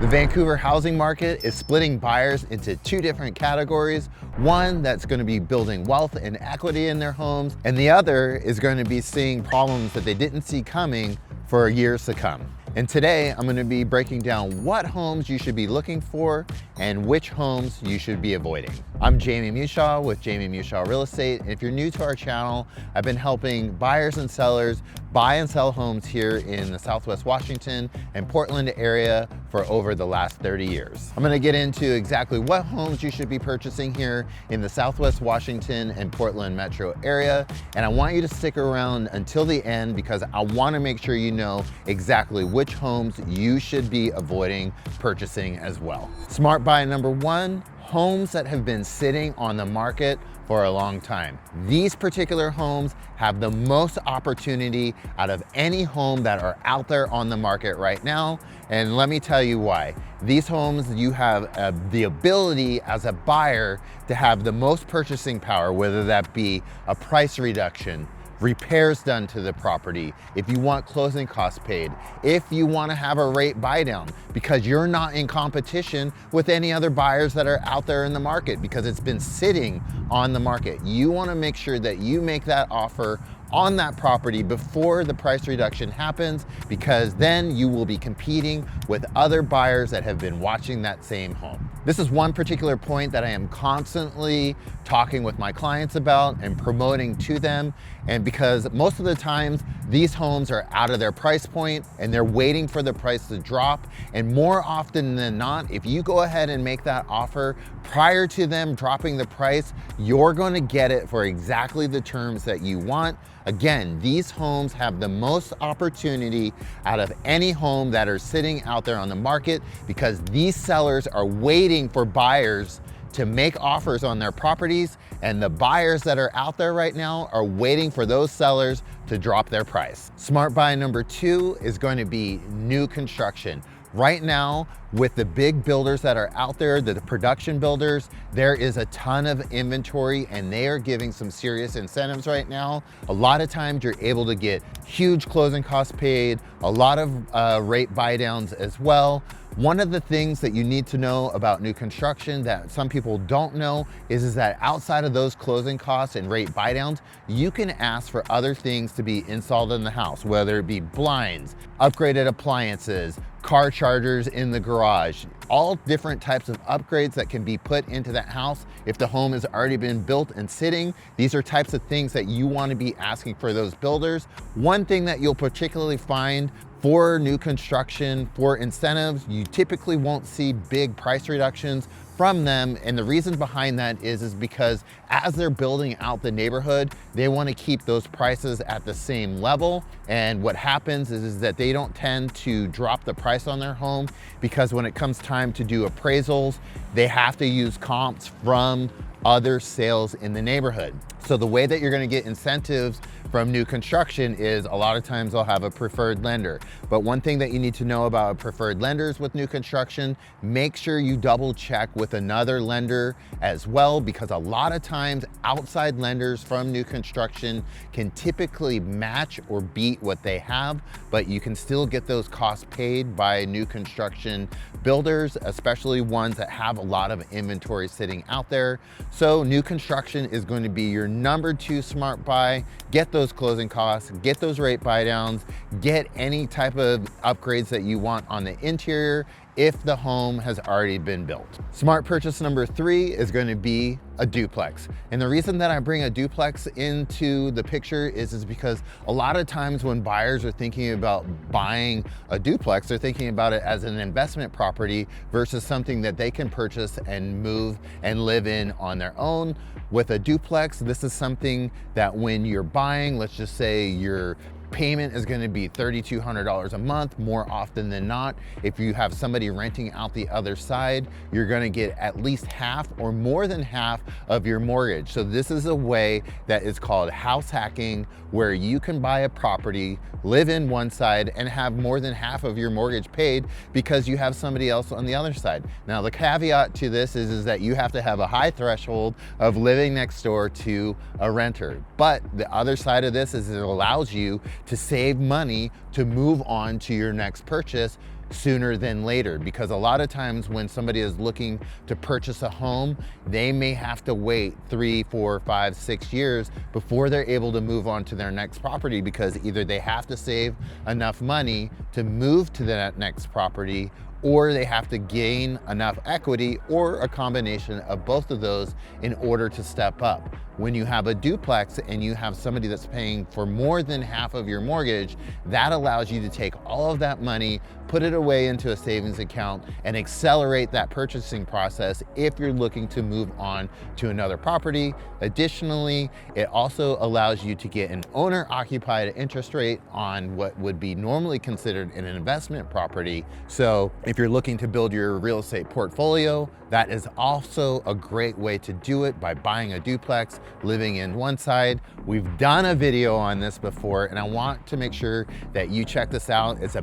The Vancouver housing market is splitting buyers into two different categories. One that's going to be building wealth and equity in their homes, and the other is going to be seeing problems that they didn't see coming for years to come. And today I'm going to be breaking down what homes you should be looking for and which homes you should be avoiding. I'm Jamie Mushaw with Jamie Mushaw Real Estate, and if you're new to our channel, I've been helping buyers and sellers buy and sell homes here in the Southwest Washington and Portland area for over the last 30 years. I'm going to get into exactly what homes you should be purchasing here in the Southwest Washington and Portland metro area, and I want you to stick around until the end because I want to make sure you know exactly which homes you should be avoiding purchasing as well. Smart buy number one, homes that have been sitting on the market for a long time. These particular homes have the most opportunity out of any home that are out there on the market right now. And let me tell you why. These homes, you have the ability as a buyer to have the most purchasing power, whether that be a price reduction, repairs done to the property, if you want closing costs paid, if you want to have a rate buy down because you're not in competition with any other buyers that are out there in the market because it's been sitting on the market. You want to make sure that you make that offer on that property before the price reduction happens, because then you will be competing with other buyers that have been watching that same home. This is one particular point that I am constantly talking with my clients about and promoting to them. And because most of the times these homes are out of their price point and they're waiting for the price to drop. And more often than not, if you go ahead and make that offer prior to them dropping the price, you're going to get it for exactly the terms that you want. Again, these homes have the most opportunity out of any home that are sitting out there on the market because these sellers are waiting for buyers to make offers on their properties, and the buyers that are out there right now are waiting for those sellers to drop their price. Smart buy number two is going to be new construction. Right now, with the big builders that are out there, the production builders, there is a ton of inventory and they are giving some serious incentives right now. A lot of times you're able to get huge closing costs paid, a lot of rate buy downs as well. One of the things that you need to know about new construction that some people don't know is that outside of those closing costs and rate buy downs, you can ask for other things to be installed in the house, whether it be blinds, upgraded appliances, car chargers in the garage, all different types of upgrades that can be put into that house if the home has already been built and sitting. These are types of things that you want to be asking for those builders. One thing that you'll particularly find for new construction, for incentives, you typically won't see big price reductions from them. And the reason behind that is because as they're building out the neighborhood, they want to keep those prices at the same level. And what happens is that they don't tend to drop the price on their home because when it comes time to do appraisals, they have to use comps from other sales in the neighborhood. So the way that you're going to get incentives from new construction is a lot of times they'll have a preferred lender. But one thing that you need to know about preferred lenders with new construction, make sure you double check with another lender as well, because a lot of times outside lenders from new construction can typically match or beat what they have, but you can still get those costs paid by new construction builders, especially ones that have a lot of inventory sitting out there. So new construction is going to be your number two smart buy. Get those closing costs, get those rate buy downs, get any type of upgrades that you want on the interior if the home has already been built. Smart purchase number three is going to be a duplex. And the reason that I bring a duplex into the picture is because a lot of times when buyers are thinking about buying a duplex, they're thinking about it as an investment property versus something that they can purchase and move and live in on their own. With a duplex, this is something that when you're buying, let's just say your payment is going to be $3,200 a month. More often than not, if you have somebody renting out the other side, you're going to get at least half or more than half of your mortgage. So this is a way that is called house hacking, where you can buy a property, live in one side, and have more than half of your mortgage paid because you have somebody else on the other side. Now, the caveat to this is that you have to have a high threshold of living next door to a renter. But the other side of this is it allows you to save money to move on to your next purchase sooner than later, because a lot of times when somebody is looking to purchase a home, they may have to wait 3, 4, 5, 6 years before they're able to move on to their next property, because either they have to save enough money to move to that next property, or they have to gain enough equity, or a combination of both of those in order to step up. When you have a duplex and you have somebody that's paying for more than half of your mortgage, that allows you to take all of that money, put it away into a savings account, and accelerate that purchasing process if you're looking to move on to another property. Additionally, it also allows you to get an owner-occupied interest rate on what would be normally considered an investment property. So if you're looking to build your real estate portfolio, that is also a great way to do it, by buying a duplex, living in one side. We've done a video on this before, and I want to make sure that you check this out. It's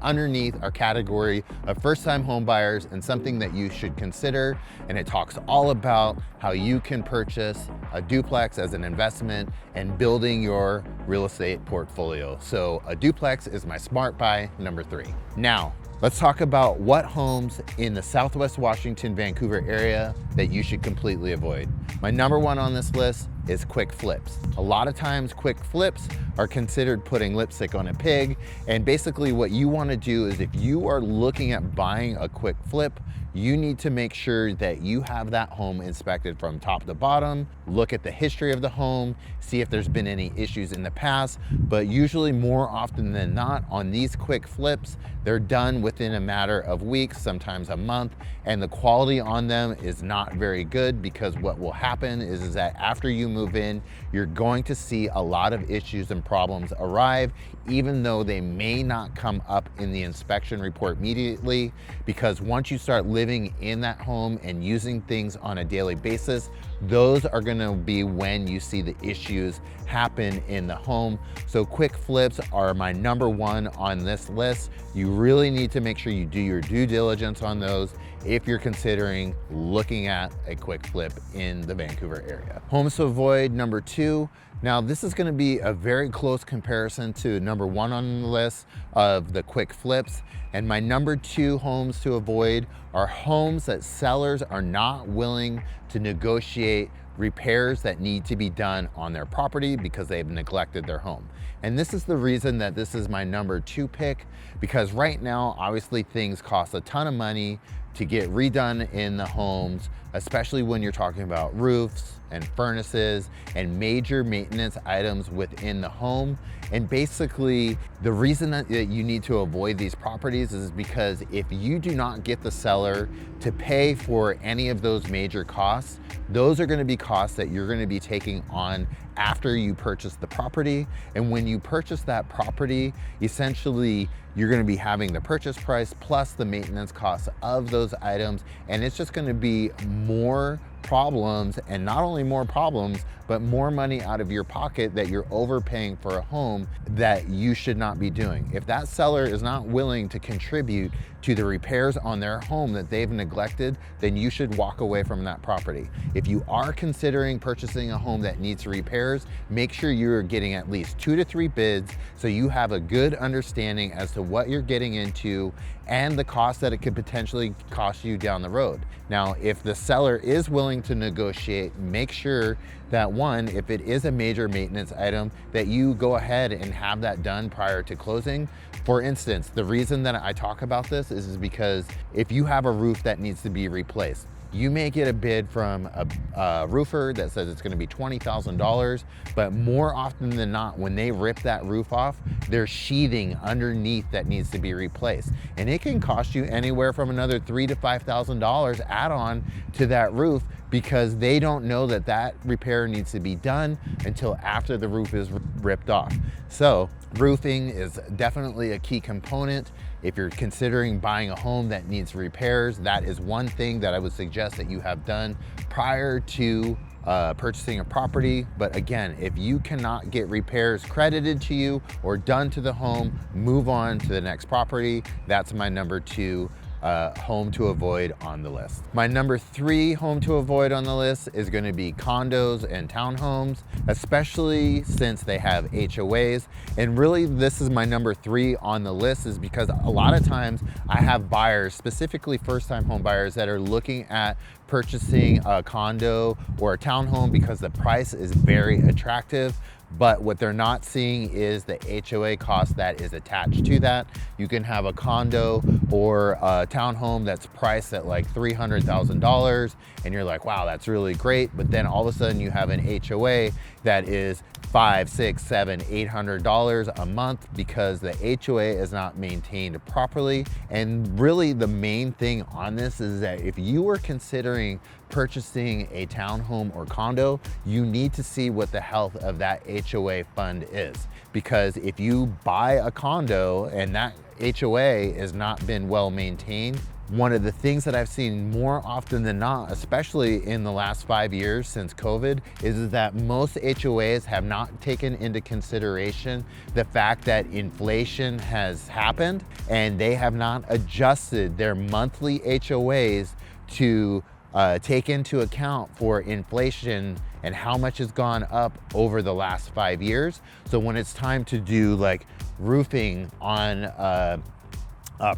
underneath our category of first-time home buyers, and something that you should consider. And it talks all about how you can purchase a duplex as an investment and building your real estate portfolio. So a duplex is my smart buy number 3. Now, let's talk about what homes in the Southwest Washington, Vancouver area that you should completely avoid. My number 1 on this list is quick flips. A lot of times quick flips are considered putting lipstick on a pig. And basically what you want to do is, if you are looking at buying a quick flip, you need to make sure that you have that home inspected from top to bottom, look at the history of the home, see if there's been any issues in the past. But usually, more often than not, on these quick flips, they're done within a matter of weeks, sometimes a month, and the quality on them is not very good, because what will happen is that after you move in, you're going to see a lot of issues and problems arrive, even though they may not come up in the inspection report immediately, because once you start living in that home and using things on a daily basis, those are going to be when you see the issues happen in the home. So quick flips are my number 1 on this list. You really need to make sure you do your due diligence on those if you're considering looking at a quick flip in the Vancouver area. Homes to avoid, number 2. Now, this is going to be a very close comparison to number 1 on the list of the quick flips. And my number 2 homes to avoid are homes that sellers are not willing to negotiate repairs that need to be done on their property because they've neglected their home. And this is the reason that this is my number 2 pick, because right now, obviously, things cost a ton of money to get redone in the homes, especially when you're talking about roofs and furnaces and major maintenance items within the home. And basically, the reason that you need to avoid these properties is because if you do not get the seller to pay for any of those major costs, those are going to be costs that you're going to be taking on after you purchase the property. And when you purchase that property, essentially, you're going to be having the purchase price plus the maintenance costs of those items. And it's just going to be more problems, and not only more problems, but more money out of your pocket that you're overpaying for a home that you should not be doing. If that seller is not willing to contribute to the repairs on their home that they've neglected, then you should walk away from that property. If you are considering purchasing a home that needs repairs, make sure you're getting at least 2 to 3 bids so you have a good understanding as to what you're getting into and the cost that it could potentially cost you down the road. Now, if the seller is willing to negotiate, make sure that, one, if it is a major maintenance item, that you go ahead and have that done prior to closing. For instance, the reason that I talk about this is because if you have a roof that needs to be replaced, you may get a bid from a roofer that says it's going to be $20,000, but more often than not, when they rip that roof off, there's sheathing underneath that needs to be replaced. And it can cost you anywhere from another $3,000 to $5,000 add-on to that roof, because they don't know that that repair needs to be done until after the roof is ripped off. So roofing is definitely a key component. If you're considering buying a home that needs repairs, that is one thing that I would suggest that you have done prior to purchasing a property. But again, if you cannot get repairs credited to you or done to the home, move on to the next property. That's my number 2 home to avoid on the list. My number 3 home to avoid on the list is going to be condos and townhomes, especially since they have HOAs. And really, this is my number 3 on the list, is because a lot of times I have buyers, specifically first-time home buyers, that are looking at purchasing a condo or a townhome because the price is very attractive. But what they're not seeing is the HOA cost that is attached to that. You can have a condo or a townhome that's priced at like $300,000 and you're like, wow, that's really great. But then all of a sudden you have an HOA that is $500, $600, $700, $800 a month because the HOA is not maintained properly. And really the main thing on this is that if you are considering purchasing a townhome or condo, you need to see what the health of that HOA fund is. Because if you buy a condo and that HOA has not been well maintained, one of the things that I've seen more often than not, especially in the last 5 years since COVID, is that most HOAs have not taken into consideration the fact that inflation has happened and they have not adjusted their monthly HOAs to take into account for inflation and how much has gone up over the last 5 years. So when it's time to do like roofing on a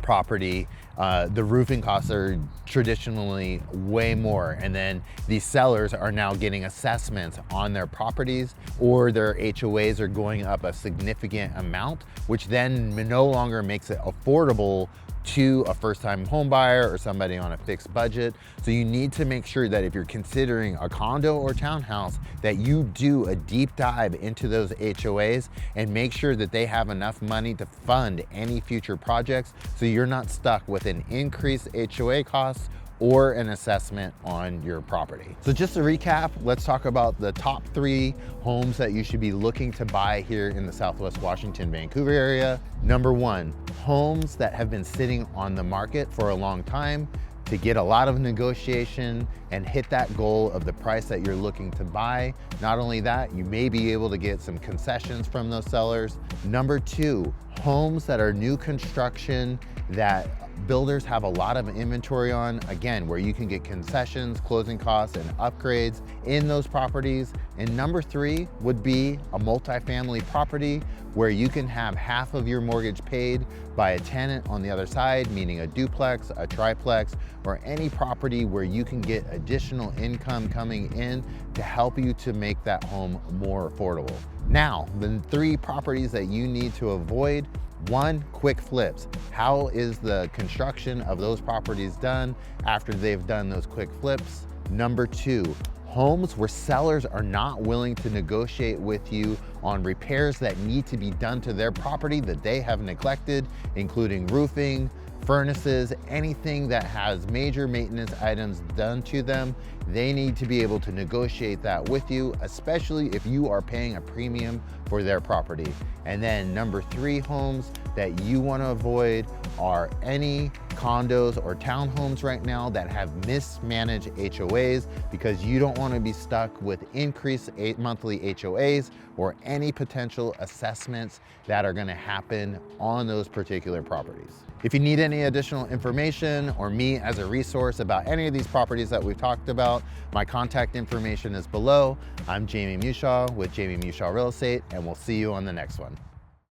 property, the roofing costs are traditionally way more. And then these sellers are now getting assessments on their properties, or their HOAs are going up a significant amount, which then no longer makes it affordable to a first-time home buyer or somebody on a fixed budget. So you need to make sure that if you're considering a condo or townhouse, that you do a deep dive into those HOAs and make sure that they have enough money to fund any future projects, so you're not stuck with an increased HOA cost or an assessment on your property. So just to recap, let's talk about the top 3 homes that you should be looking to buy here in the Southwest Washington, Vancouver area. Number 1, homes that have been sitting on the market for a long time to get a lot of negotiation and hit that goal of the price that you're looking to buy. Not only that, you may be able to get some concessions from those sellers. Number 2, homes that are new construction that builders have a lot of inventory on, again, where you can get concessions, closing costs, and upgrades in those properties. And number 3 would be a multifamily property where you can have half of your mortgage paid by a tenant on the other side, meaning a duplex, a triplex, or any property where you can get additional income coming in to help you to make that home more affordable. Now, the 3 properties that you need to avoid: 1, quick flips. How is the construction of those properties done after they've done those quick flips? Number 2, homes where sellers are not willing to negotiate with you on repairs that need to be done to their property that they have neglected, including roofing, furnaces, anything that has major maintenance items done to them. They need to be able to negotiate that with you, especially if you are paying a premium for their property. And then number 3 homes that you want to avoid are any condos or townhomes right now that have mismanaged HOAs, because you don't want to be stuck with increased monthly HOAs or any potential assessments that are going to happen on those particular properties. If you need any additional information or me as a resource about any of these properties that we've talked about, my contact information is below. I'm Jamie Mushaw with Jamie Mushaw Real Estate, and we'll see you on the next one.